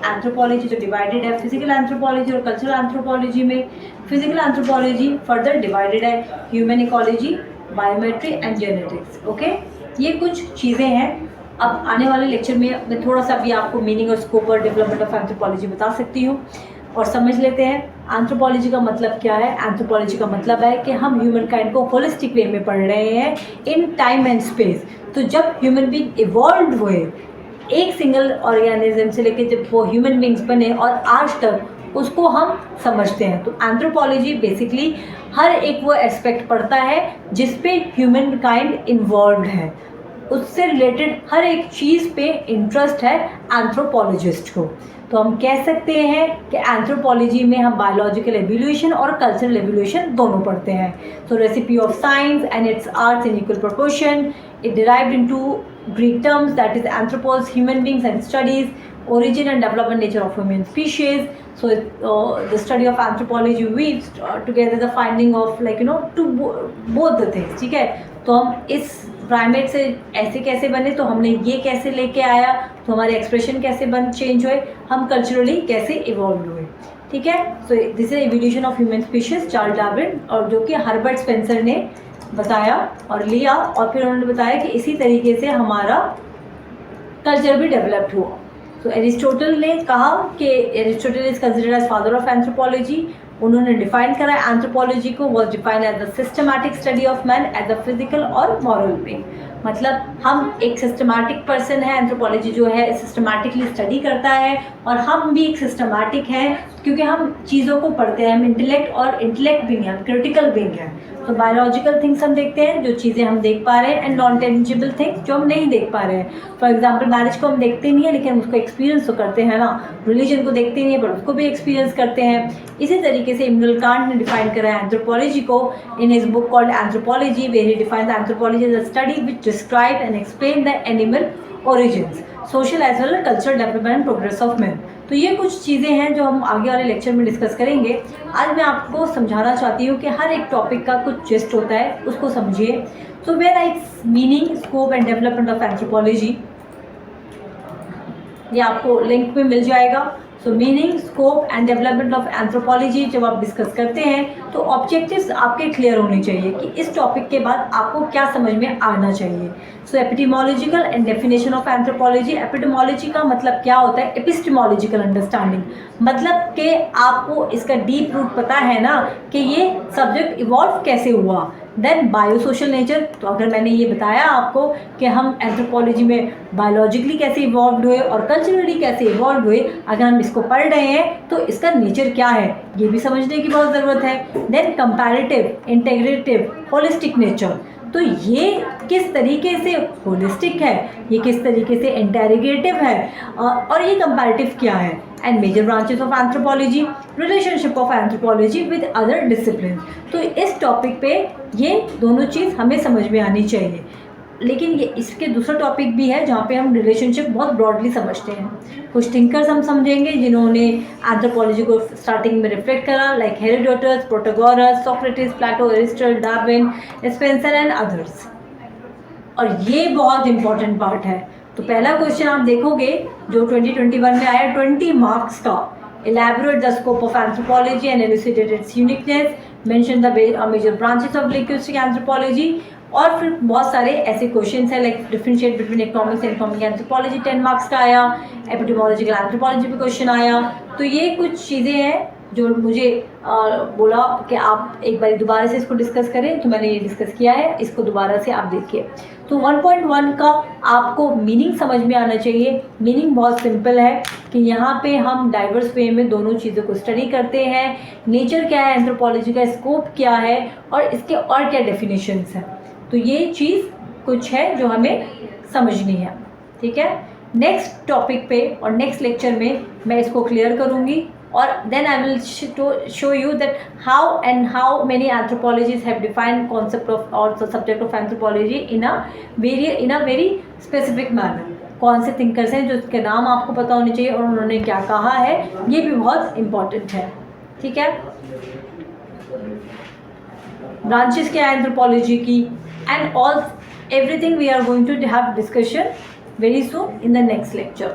Anthropology तो divided है physical anthropology और कल्चरल एंथ्रोपोलॉजी में। फिजिकल एंथ्रोपोलॉजी फर्दर डिवाइडेड है human ecology, biometry and genetics. Okay, ये कुछ चीज़ें हैं। अब आने वाले लेक्चर में मैं थोड़ा सा भी आपको मीनिंग और स्कोप और डेवलपमेंट ऑफ एंथ्रोपोलॉजी बता सकती हूँ। और समझ लेते हैं एंथ्रोपोलॉजी का मतलब क्या है। एंथ्रोपोलॉजी का मतलब है कि हम ह्यूमन काइंड को होलिस्टिक वे में पढ़ रहे हैं इन टाइम एंड स्पेस। तो जब ह्यूमन बींग इवॉल्व हुए एक सिंगल ऑर्गेनिज्म से लेकर जब वो ह्यूमन बींग्स बने और आज तक उसको हम समझते हैं। तो एंथ्रोपोलॉजी बेसिकली हर एक वो एस्पेक्ट पढ़ता है जिस पे ह्यूमन काइंड इन्वॉल्व है, उससे रिलेटेड हर एक चीज़ पे इंटरेस्ट है एंथ्रोपोलॉजिस्ट को। तो हम कह सकते हैं कि एंथ्रोपोलॉजी में हम बायोलॉजिकल एवोल्यूशन और कल्चरल एवोल्यूशन दोनों पढ़ते हैं। तो recipe of science and it's arts in equal proportion, it derived into Greek terms, that is anthropos, human beings, and studies origin and development nature of human species. So the study of anthropology weaves together the finding of both the things. ठीक है, तो हम इस primate से ऐसे कैसे बने, तो हमने ये कैसे लेके आया, तो हमारे एक्सप्रेशन कैसे चेंज हुए, हम कल्चरली कैसे इवॉल्व हुए। ठीक है, so this is evolution of human species, Charles Darwin, और जो कि हर्बर्ट स्पेंसर ने बताया और लिया, और फिर उन्होंने बताया कि इसी तरीके से हमारा कल्चर भी डेवलप्ड हुआ। तो एरिस्टोटल ने कहा कि Aristotle is considered as father of anthropology. उन्होंने डिफाइन करा एंथ्रोपोलॉजी को, was defined as the systematic study of man at the physical और मॉरल बीइंग। मतलब हम एक सिस्टमैटिक पर्सन है, एंथ्रोपोलॉजी जो है सिस्टमैटिकली स्टडी करता है, और हम भी एक सिस्टमैटिक हैं क्योंकि हम चीज़ों को पढ़ते हैं, हम इंटेलेक्ट और इंटेलेक्ट बीइंग हैं, क्रिटिकल बीइंग हैं। तो बायोलॉजिकल थिंग्स हम देखते हैं, जो चीज़ें हम देख पा रहे हैं, एंड नॉन टेंजिबल थिंग्स जो हम नहीं देख पा रहे हैं। फॉर एग्जांपल मैरिज को हम देखते नहीं है लेकिन उसको एक्सपीरियंस तो करते हैं ना। रिलीजन को देखते नहीं है पर उसको भी एक्सपीरियंस करते हैं। इसी तरीके से इमनुअल कांट ने डिफाइन करा है एंथ्रोपोलॉजी को in his book called anthropology, where he defines anthropology as a study which describe and explain the animal origins, social as well as cultural development and progress of man. तो ये कुछ चीज़ें हैं जो हम आगे वाले लेक्चर में डिस्कस करेंगे। आज मैं आपको समझाना चाहती हूँ कि हर एक टॉपिक का कुछ जिस्ट होता है, उसको समझिए। So where rights meaning, scope and development of anthropology, ये आपको लिंक में मिल जाएगा। So meaning, scope and development of anthropology जब आप डिस्कस करते हैं तो ऑब्जेक्टिव्स आपके क्लियर होने चाहिए कि इस टॉपिक के बाद आपको क्या समझ में आना चाहिए। So epidemiological and definition of anthropology. Epidemiology का मतलब क्या होता है? एपिस्टेमोलॉजिकल अंडरस्टैंडिंग, मतलब कि आपको इसका डीप रूट पता है ना कि ये सब्जेक्ट इवॉल्व कैसे हुआ। देन बायोसोशल नेचर, तो अगर मैंने ये बताया आपको कि हम एंथ्रोपोलॉजी में बायोलॉजिकली कैसे इवॉल्व हुए और कल्चरली कैसे इवॉल्व हुए, अगर हम इसको पढ़ रहे हैं तो इसका नेचर क्या है ये भी समझने की बहुत ज़रूरत है। Then comparative, integrative, holistic nature, तो ये किस तरीके से होलिस्टिक है, ये किस तरीके से इंटेग्रेटिव है, और ये कंपैरेटिव क्या है। And major branches of anthropology, relationship of anthropology with other discipline. तो इस टॉपिक पे ये दोनों चीज़ हमें समझ में आनी चाहिए। लेकिन ये इसके दूसरा टॉपिक भी है जहाँ पे हम रिलेशनशिप बहुत ब्रॉडली समझते हैं। कुछ थिंकर्स हम समझेंगे जिन्होंने एंथ्रोपोलॉजी को स्टार्टिंग में रिफ्लेक्ट करा, like Herodotus, Protagoras, Socrates, Plato, Aristotle, Darwin, Spencer and others. और ये बहुत इंपॉर्टेंट पार्ट है। तो पहला क्वेश्चन आप देखोगे जो 2021 में आया 20 मार्क्स का, elaborate the scope of anthropology and elucidate its uniqueness, mention the major branches of linguistic anthropology, और फिर बहुत सारे ऐसे क्वेश्चंस हैं like differentiate between economics and economic anthropology 10 marks का आया, एपिडेमोलॉजिकल एंथ्रोपोलॉजी पे क्वेश्चन आया। तो ये कुछ चीज़ें हैं जो मुझे बोला कि आप एक बार दोबारा से इसको डिस्कस करें, तो मैंने ये डिस्कस किया है, इसको दोबारा से आप देखिए। तो 1.1 का आपको मीनिंग समझ में आना चाहिए। मीनिंग बहुत सिंपल है कि यहाँ पे हम डाइवर्स वे में दोनों चीज़ों को स्टडी करते हैं। नेचर क्या है एंथ्रोपोलॉजी का, स्कोप क्या है, और इसके और क्या डेफिनेशंस हैं। तो ये चीज़ कुछ है जो हमें समझनी है। ठीक है, नेक्स्ट टॉपिक पे और नेक्स्ट लेक्चर में मैं इसको क्लियर करूँगी, और then I will show you that how many anthropologists have defined concept of or the subject of anthropology in a very specific manner। कौन से थिंकर्स हैं जो इसके नाम आपको पता होने चाहिए और उन्होंने क्या कहा है, ये भी बहुत इम्पॉर्टेंट है। ठीक है, ब्रांचेस क्या है एंथ्रोपोलॉजी की, and all everything we are going to have discussion very soon in the next lecture।